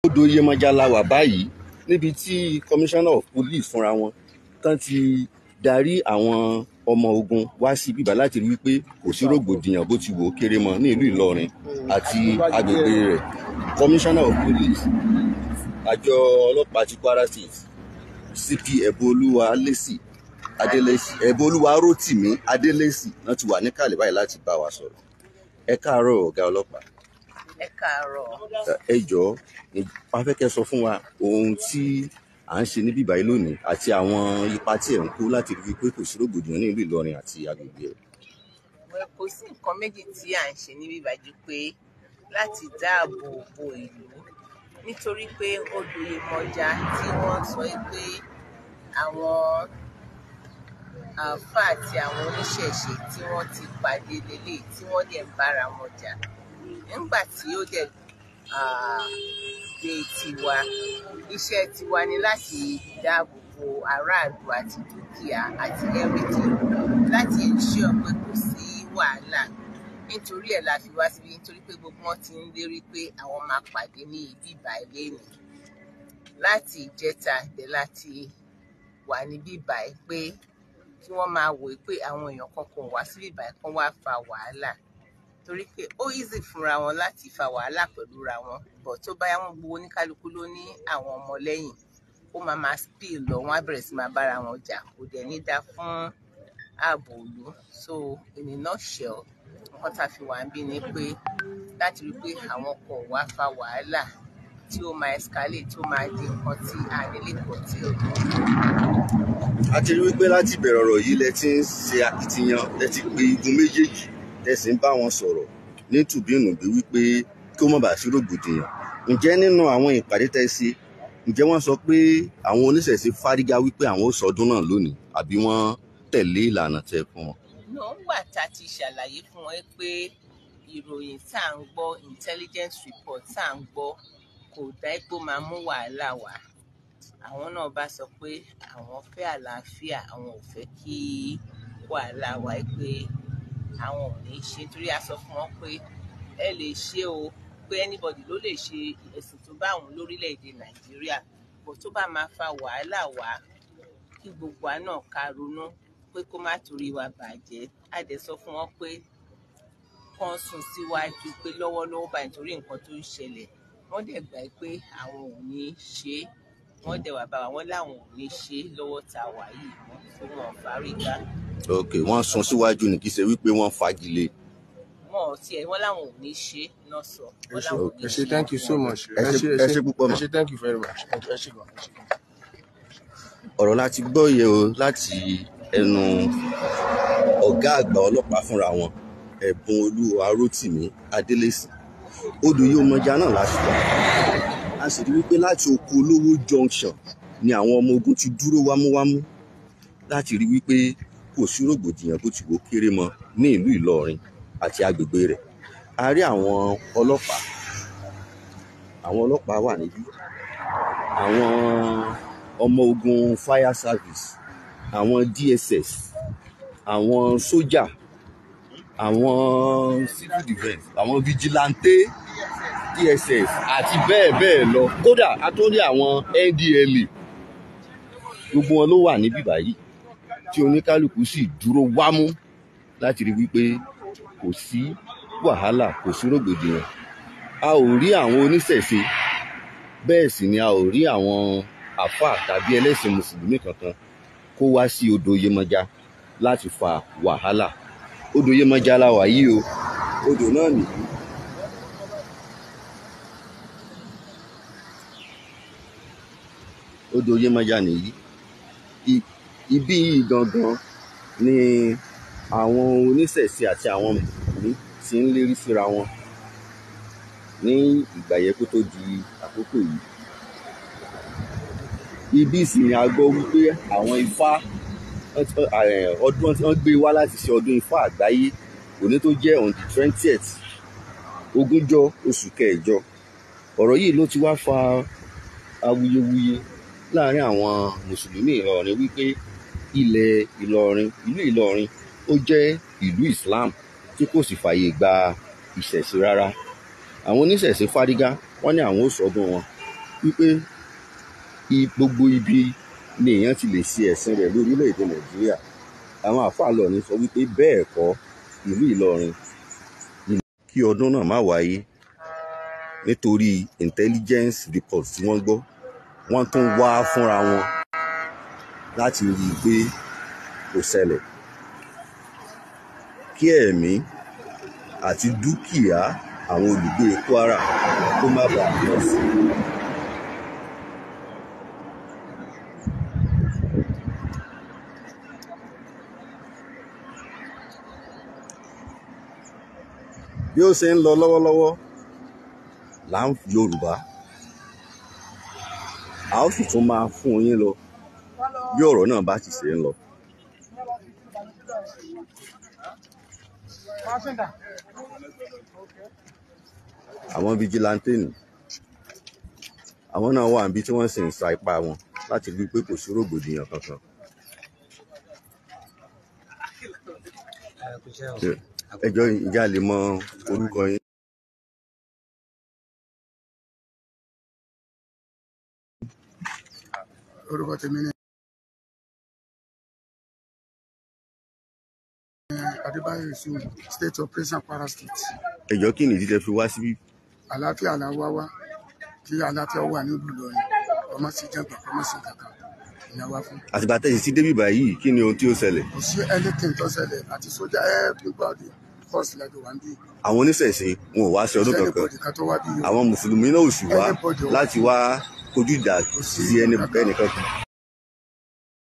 Odo Yemọja la wà báyìí níbi tí commissioner of police fúnra wọn tán ti darí àwọn ọmọ ogun wá sí bíbá láti rí wípé kò sí rògbòdìyàn bó ti wò ó kéré mọ́ ní ìlú Ìlọrin àti agbègbè rẹ̀. Commissioner of police àjọ ọlọ́pàá ti Kwara State CP Ẹ̀bùolúwa Rótìmí Adélésì náà ti wà níkàlẹ̀ báyìí láti bá wa sọ̀rọ̀. Ẹ káàárọ̀ ọ̀gá ọlọ́pàá. Ẹ káàárọ̀. Ẹ jọ̀ọ́ a fẹ́ kẹ́ sọ fún wa ohun tí à ń ṣe níbí báyìí lónìí àti àwọn ipa tí ẹ̀ ń kó láti rí i pé kò sí rògbòdìyàn ní ìlú Ìlọrin àti agbègbè rẹ̀. Kò sí nǹkan méjì tí à ń ṣe níbí báyìí pé láti dáàbò bo ìlú nítorí pé Odo Yemọja tí wọ́n sọ pé àwọn Alfa àti àwọn oníṣẹ̀ṣe tí wọ́n ti pàdé lélẹ̀ tí wọ́n dẹ̀ ń bára wọn jà nígbà tí ó dẹ̀ dé tiwa iṣẹ́ tiwa ni láti dáàbò bo aráàlú àti dúkìá àti everything láti ensure pé kò sí wàhálà nítorí ẹ̀ la fi wá síbi nítorí pé gbogbo wọn ti ń lérí pé àwọn máa pàdé ní ibi ìbàlẹ̀ ni láti ìjẹta dé láti wà níbí ìbàlẹ̀ pé kí wọ́n máa wò pé àwọn èèyàn kankan wá síbí ìbàlẹ̀ kan wá fa wàhálà torí pé ó easy fúnra wọn láti fa wàhálà pẹ̀lú ra wọn bọ̀ tó bá yá wọn gbogbo oníkálukú ló ní àwọn ọmọlẹ́yìn ó máa spill lọ wọn á bẹ̀rẹ̀ sí máa bára wọn jà kò dẹ̀ ní dá fún ààbò ìlú. So in a nutshell nǹkan tá a fi wà ń bí ni pé láti rí pé àwọn kan wá fa wàhálà tí ó máa escalate tí ó máa di nǹkan tí a nílé pọ̀ tí ó dùn. A ti rí wípé láti ìbẹ̀rẹ̀ ọ̀rọ̀ yìí lẹ ti ń ṣe akitiyan lẹ ti pe igun méjèèjì tẹ̀sí ń bá wọn sọ̀rọ̀ ní tùbínùbí wípé kí ó má bàa sí rògbòdìyàn. Ǹjẹ́ nínú àwọn ìpàdé tẹ́ ṣe ǹjẹ́ wọ́n sọ pé àwọn oníṣẹ̀ṣe fárígá wípé àwọn ó sọdún náà lónìí àbí wọ́n tẹ̀lé ìlànà tẹ́ fún wọn? Nígbà tá a ti ṣàlàyé fún wọn pé ìròyìn tá à ń gbọ́ intelligence report tá à ń gbọ́ kò dá ipò máa mú wàhálà wá àwọn náà bá sọ pé àwọn fẹ́ àlàáfíà àwọn ò fẹ́ kí wàhálà wá pé àwọn ò ní ṣe torí a sọ fún wọn pé ẹ lè ṣe o pé anybody ló lè ṣe ẹ̀sìn tó bá àwọn lórílẹ̀‐èdè Nàìjíríà bó tó bá máa fa wàhálà wá kí gbogbo wa náà ká ronú pé kó má torí wa bàjẹ́ a dẹ̀ sọ fún wọn pé kán sún síwájú pé lọ́wọ́lọ́wọ́ báyìí torí nǹkan tó ń ṣẹlẹ̀ wọ́n dẹ̀ gbà pé àwọn ò ní ṣe wọ́n dẹ̀ wà bá wa wọ́n láwọn ò ní ṣe lọ́wọ́ tá a wà yìí wọ́n fún wọn fárígá. Ok, wọ́n sún síwájú ní kì í ṣe wípé wọ́n fagilé. Wọn ò tiẹ̀ wọ́n láwọn ò ní ṣe náà sọ. Ẹ ṣé thank you so much. Ẹ ṣé púpọ̀ mọ́. Ẹ ṣé thank you very much. Ẹ ṣé gan. Ọ̀rọ̀ láti gbọ́ yẹ o láti ẹnu ọ̀gá àgbà ọlọ́pàá fúnra wọn Ẹ̀bùolúwa Rótìmí Adélésì. Odo Yemọja náà láti wà. A sì rí wípé láti Oko-Olowo Junction ni àwọn ọmọ ogun ti dúró wámúwámú láti rí wípé kò sí rògbòdìyàn bó ti wò kéré mọ́ ní ìlú Ìlọrin àti agbègbè rẹ̀. A rí àwọn ọlọ́pàá wà níbí, àwọn ọmọ ogun fire service, àwọn DSS, àwọn sójà, àwọn civil defence, àwọn fijilanté DSS àti bẹ́ẹ̀ bẹ́ẹ̀ lọ. Kódà a tó rí àwọn NDLA gbogbo wọn ló wà níbí báyìí tí oníkálukú sì dúró wámú láti rí wípé kò sí wàhálà kò sí rògbòdìyàn. A ò rí àwọn oníṣẹ̀ṣe bẹ́ẹ̀ sì ni a ò rí àwọn àfà tàbí ẹlẹ́sìn mùsùlùmí kankan kó wá sí Odo Yemọja láti fa wàhálà. Odo Yemọja la wà yìí o, odò náà nìyí. Odo Yemọja nìyí. Ibi yìí gangan ni àwọn oníṣẹ̀ṣe àti àwọn mùsùlùmí ti ń lérí síra wọn ní ìgbà yẹn kó tó di àkókò yìí. Ibi sì ni a gbọ́ wípé àwọn ifá ọdún wọ́n gbé wá láti ṣe ọdún ifá àgbáyé òní tó jẹ́ on the 20th ogúnjọ́ oṣù kẹjọ. Ọ̀rọ̀ yìí ló ti wá fa awuyewuye láàrin àwọn mùsùlùmí Ìlọrin wípé ilẹ̀ Ìlọrin ìlú Ìlọrin ó jẹ́ ìlú Islam tí kò sì fààyè gba ìṣẹ̀ṣe rárá. Àwọn oníṣẹ̀ṣe fárígá wọ́n ní àwọn ó sọdún wọn wípé gbogbo ibi ni èèyàn ti lè ṣe ẹ̀sìn rẹ̀ lórílẹ̀‐èdè Nàìjíríà. Àwọn àfáà Ìlọrin sọ wípé bẹ́ẹ̀ kọ́ ìlú Ìlọrin kí ọdún náà má wáyé nítorí intelligence report tí wọ́n gbọ́. Wọ́n tún wá fúnra wọn láti rí i pé kò ṣẹlẹ̀, kí ẹ̀mí àti dúkìá àwọn olùgbé Kwara kó má bàa lọ sí. Bí ó ṣe ń lọ lọ́wọ́lọ́wọ́ là ń fi Yorùbá, a ó sì tún máa fún yín lọ bí ọ̀rọ̀ náà bá ti ṣe ń lọ. Àwọn fijilanté ni àwọn náà wà níbi tí wọ́n sì ń sa ipá wọn láti rí i pé kò sí rògbòdìyàn kankan. Ẹjọ́ ìjà lè mọ orúkọ yín. Orúkọ tèmi ni Adébáyọ̀ Yusuf, State of Prison, Kwara State. Ẹjọ́ kí ni ìdí tẹ́ fi wá síbí? Àlàáfíà la wá kí àlàáfíà wà ní ìlú Ìlọrin, ọmọ sí jàǹgbà, ọmọ sí kankan ìyá wa fún. Àtìgbà tẹ́sí sí débì báyìí kí ni ohun tí ó ṣẹlẹ̀? Kò sí anything tó ṣẹlẹ̀ àti sójà everybody force lẹ́dọ̀ wá ń bí. Àwọn oníṣẹ̀ṣe wọn ò wá sí ọdún kankan. Àwọn mùsùlùmí náà ò sì wá láti wá kojú ìjà sí ẹnìkankan.